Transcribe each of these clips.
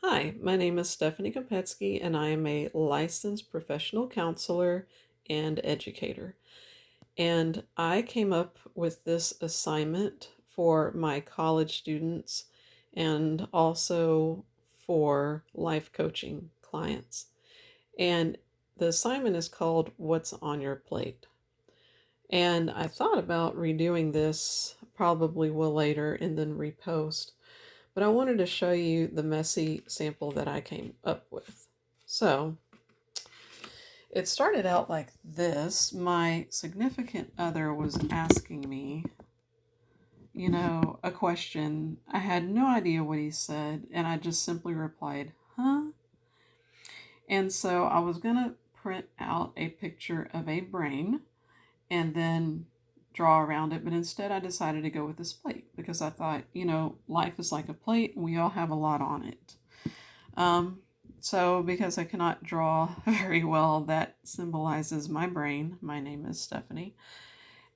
Hi, my name is Stephanie Kopetsky, and I am a licensed professional counselor and educator. And I came up with this assignment for my college students and also for life coaching clients. And the assignment is called What's on Your Plate? And I thought about redoing this, probably will later, and then repost. But I wanted to show you the messy sample that I came up with. So it started out like this. My significant other was asking me, a question. I had no idea what he said, and I just simply replied, huh? And so I was going to print out a picture of a brain and then draw around it, but instead I decided to go with this plate because I thought, life is like a plate and we all have a lot on it. Um, so because I cannot draw very well, that symbolizes my brain. My name is Stephanie.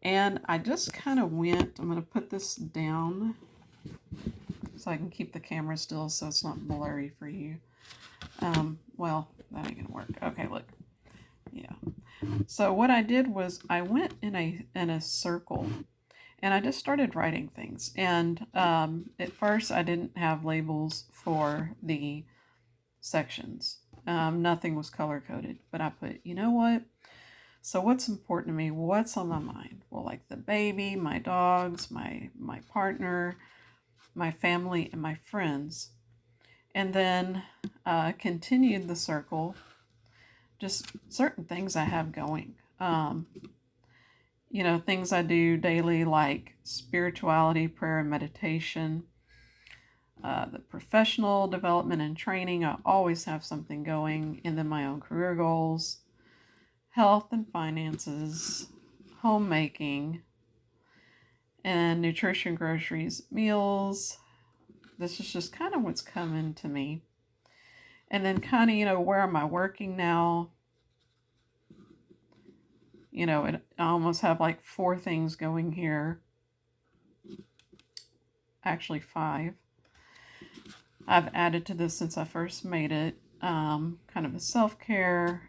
And I just kind of went, I'm going to put this down so I can keep the camera still so it's not blurry for you. Well, that ain't going to work. Okay, look. Yeah. So what I did was I went in a circle and I just started writing things. And at first I didn't have labels for the sections. Nothing was color coded, but I put, you know what? So what's important to me? What's on my mind? Well, like the baby, my dogs, my partner, my family, and my friends. And then continued the circle. Just certain things I have going. Things I do daily like spirituality, prayer, and meditation. The professional development and training, I always have something going. And then my own career goals, health and finances, homemaking, and nutrition, groceries, meals. This is just kind of what's coming to me. And then kind of, where am I working now? I almost have like 4 things going here. Actually 5. I've added to this since I first made it. Kind of a self-care.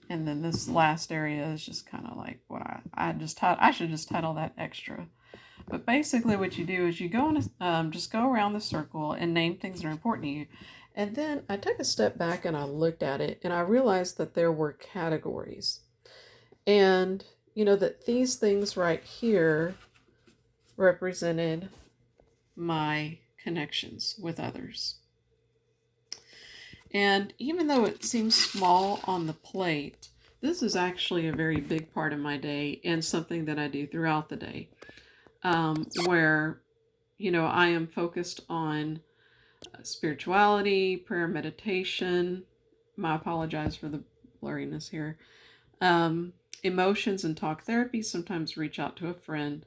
And then this last area is just kind of like what I should just title that extra. But basically what you do is you go and just go around the circle and name things that are important to you. And then I took a step back and I looked at it and I realized that there were categories. And that these things right here represented my connections with others. And even though it seems small on the plate, this is actually a very big part of my day and something that I do throughout the day, where, I am focused on spirituality, prayer, meditation. I apologize for the blurriness here. Emotions and talk therapy, sometimes reach out to a friend.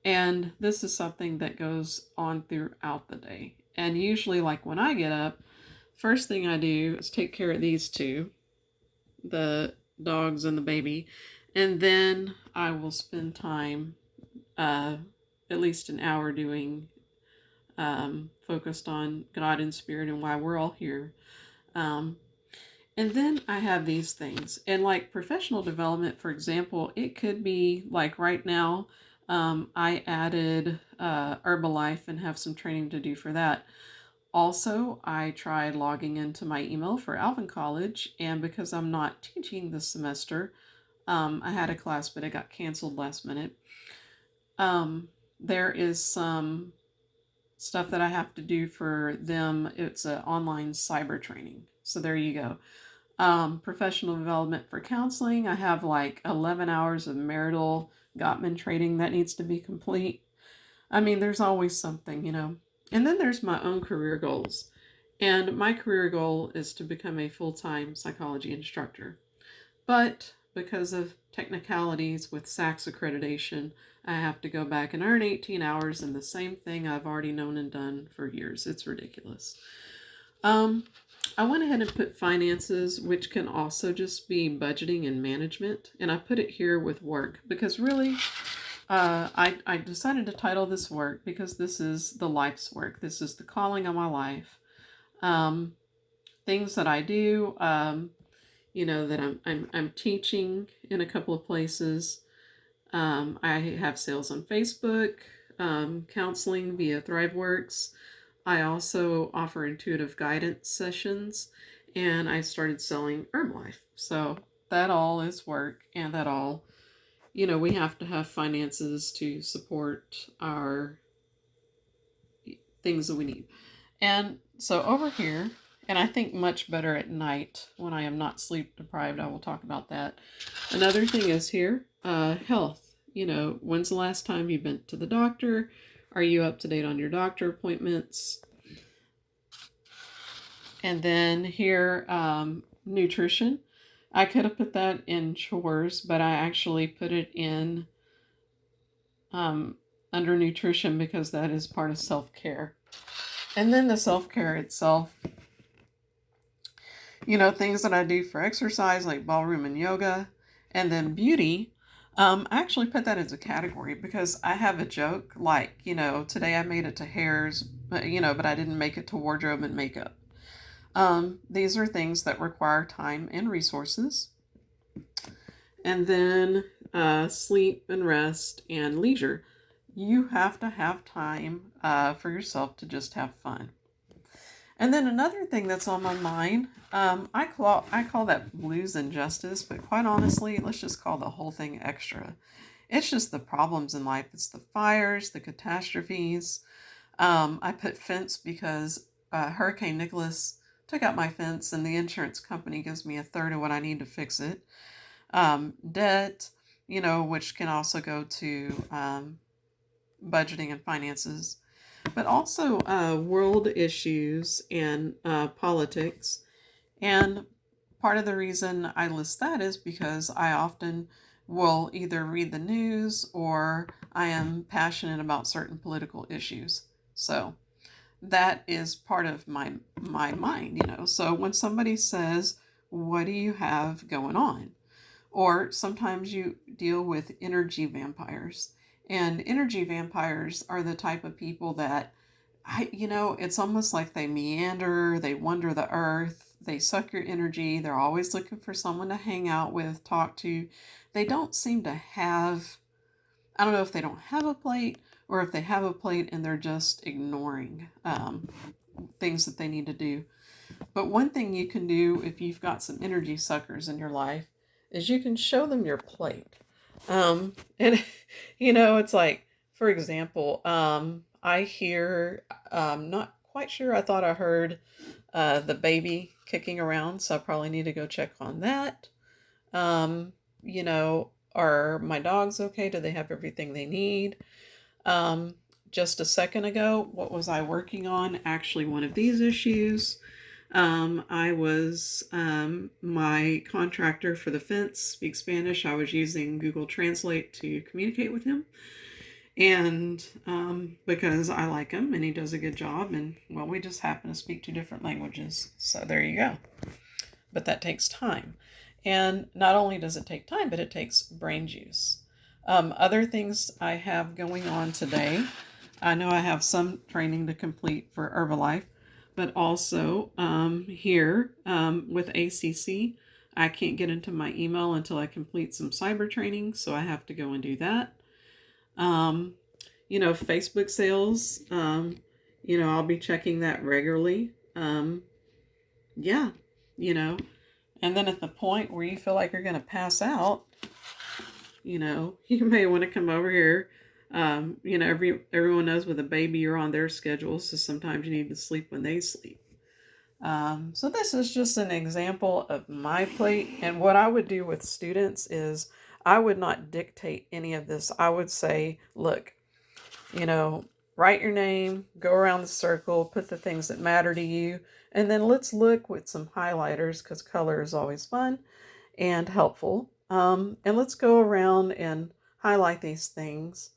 And this is something that goes on throughout the day. And usually, like when I get up, first thing I do is take care of these two, the dogs and the baby. And then I will spend time, at least an hour, doing focused on God and Spirit and why we're all here. And then I have these things. And like professional development, for example, it could be like right now, I added Herbalife and have some training to do for that. Also, I tried logging into my email for Alvin College, and because I'm not teaching this semester, I had a class, but it got canceled last minute. There is some stuff that I have to do for them. It's an online cyber training. So there you go. Professional development for counseling. I have like 11 hours of marital Gottman training that needs to be complete. I mean, there's always something, And then there's my own career goals. And my career goal is to become a full-time psychology instructor. But because of technicalities with SACS accreditation, I have to go back and earn 18 hours in the same thing I've already known and done for years. It's ridiculous. I went ahead and put finances, which can also just be budgeting and management. And I put it here with work because really I decided to title this work because this is the life's work. This is the calling of my life. Um, Things that I do, that I'm teaching in a couple of places. I have sales on Facebook, counseling via ThriveWorks. I also offer intuitive guidance sessions, and I started selling Herbalife. So that all is work, and that all, we have to have finances to support our things that we need. And so over here, and I think much better at night when I am not sleep deprived. I will talk about that. Another thing is here, health. When's the last time you've been to the doctor? Are you up to date on your doctor appointments? And then here, nutrition. I could have put that in chores, but I actually put it in under nutrition because that is part of self-care. And then the self-care itself, things that I do for exercise like ballroom and yoga. And then beauty, I actually put that as a category because I have a joke like, today I made it to hairs, but I didn't make it to wardrobe and makeup. These are things that require time and resources. And then sleep and rest and leisure. You have to have time for yourself to just have fun. And then another thing that's on my mind, I call that blues and justice, but quite honestly, let's just call the whole thing extra. It's just the problems in life. It's the fires, the catastrophes. I put fence because Hurricane Nicholas took out my fence, and the insurance company gives me a third of what I need to fix it. Debt, which can also go to budgeting and finances, but also world issues and politics. And part of the reason I list that is because I often will either read the news or I am passionate about certain political issues. So that is part of my mind, So when somebody says, what do you have going on? Or sometimes you deal with energy vampires. And energy vampires are the type of people that, it's almost like they meander, they wander the earth, they suck your energy, they're always looking for someone to hang out with, talk to. They don't seem to have, I don't know if they don't have a plate or if they have a plate and they're just ignoring things that they need to do. But one thing you can do if you've got some energy suckers in your life is you can show them your plate. And, it's like, for example, I hear, not quite sure, I thought I heard the baby kicking around, so I probably need to go check on that. Are my dogs okay? Do they have everything they need? Just a second ago, what was I working on? Actually, one of these issues. I was, my contractor for the fence speaks Spanish. I was using Google Translate to communicate with him. And because I like him and he does a good job, and well, we just happen to speak two different languages. So there you go. But that takes time. And not only does it take time, but it takes brain juice. Other things I have going on today, I know I have some training to complete for Herbalife. But also here with ACC, I can't get into my email until I complete some cyber training, so I have to go and do that. Facebook sales, I'll be checking that regularly. And then at the point where you feel like you're going to pass out, you may want to come over here. Everyone knows with a baby you're on their schedule, so sometimes you need to sleep when they sleep. So this is just an example of my plate, and what I would do with students is I would not dictate any of this. I would say, look, write your name, go around the circle, put the things that matter to you, and then let's look with some highlighters because color is always fun and helpful. And let's go around and highlight these things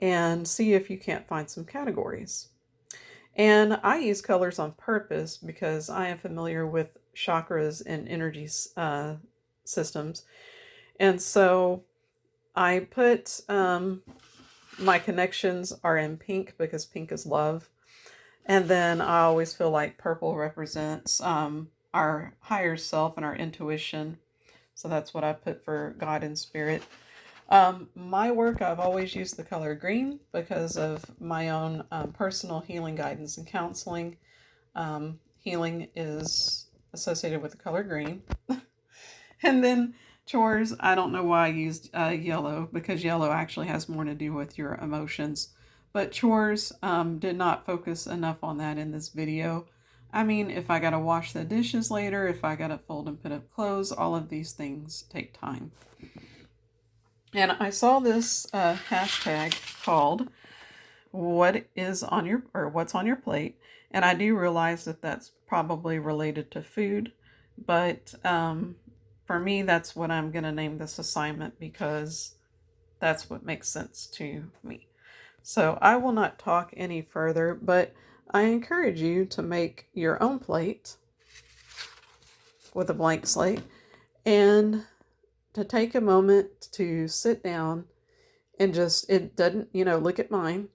and see if you can't find some categories. And I use colors on purpose because I am familiar with chakras and energy systems. And so I put my connections are in pink because pink is love. And then I always feel like purple represents our higher self and our intuition. So that's what I put for God and spirit. My work, I've always used the color green because of my own personal healing guidance and counseling. Healing is associated with the color green. And then chores, I don't know why I used yellow, because yellow actually has more to do with your emotions. But chores, did not focus enough on that in this video. I mean, if I gotta wash the dishes later, if I gotta fold and put up clothes, all of these things take time. And I saw this hashtag called what's on your plate, and I do realize that that's probably related to food, but for me, that's what I'm going to name this assignment because that's what makes sense to me. So I will not talk any further, but I encourage you to make your own plate with a blank slate and to take a moment to sit down and it doesn't, look at mine.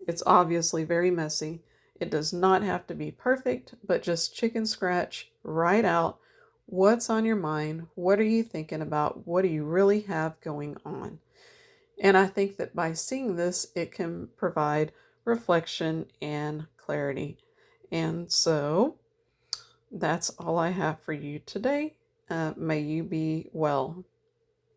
It's obviously very messy. It does not have to be perfect, but just chicken scratch, write out what's on your mind. What are you thinking about? What do you really have going on? And I think that by seeing this, it can provide reflection and clarity. And so that's all I have for you today. May you be well.